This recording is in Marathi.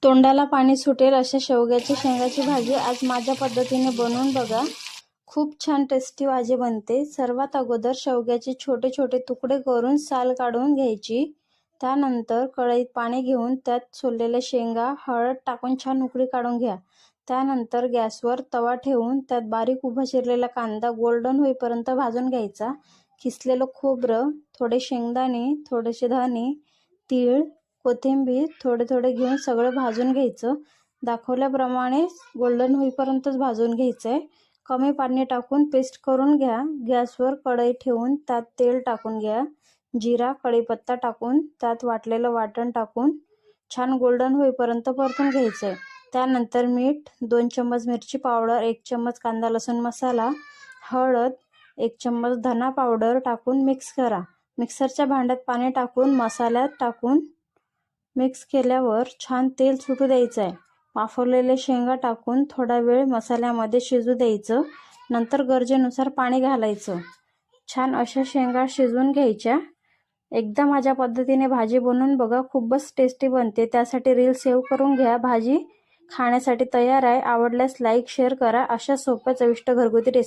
तोंडाला पाणी सुटेल अशा शेवग्याच्या शेंगाची भाजी आज माझ्या पद्धतीने बनवून बघा। खूप छान टेस्टी भाजी बनते। सर्वात अगोदर शेवग्याचे छोटे छोटे तुकडे करून साल काढून घ्यायची। त्यानंतर कढईत पाणी घेऊन त्यात सोललेल्या शेंगा, हळद टाकून छान उकळी काढून घ्या। त्यानंतर गॅसवर तवा ठेवून त्यात बारीक उभा चिरलेला कांदा गोल्डन होईपर्यंत भाजून घ्यायचा। किसलेलं खोबरं, थोडे शेंगदाणे, थोडेसे धणे, तीळ, कोथिंबीर थोडे थोडे घेऊन सगळं भाजून घ्यायचं। दाखवल्याप्रमाणे गोल्डन होईपर्यंतच भाजून घ्यायचंय। कमी पाणी टाकून पेस्ट करून घ्या। गॅसवर कढई ठेवून त्यात तेल टाकून घ्या। जिरा, कढीपत्ता टाकून त्यात वाटलेलं वाटण टाकून छान गोल्डन होईपर्यंत परतून घ्यायचंय। त्यानंतर मीठ, 2 चम्मच मिरची पावडर, 1 चम्मच कांदा लसूण मसाला, हळद, 1 चम्मच धना पावडर टाकून मिक्स करा। मिक्सरच्या भांड्यात पाणी टाकून मसाल्यात टाकून मिक्स केल्यावर छान तेल सुटू द्यायचं आहे। वाफवलेले शेंगा टाकून थोडा वेळ मसाल्यामध्ये शिजू द्यायचं। नंतर गरजेनुसार पाणी घालायचं। छान अशा शेंगा शिजवून घ्यायच्या। एकदा माझ्या पद्धतीने भाजी बनवून बघा, खूपच टेस्टी बनते। त्यासाठी रील सेव्ह करून घ्या। भाजी खाण्यासाठी तयार आहे। आवडल्यास लाईक शेअर करा। अशा सोप्या चविष्ट घरगुती रेसिपी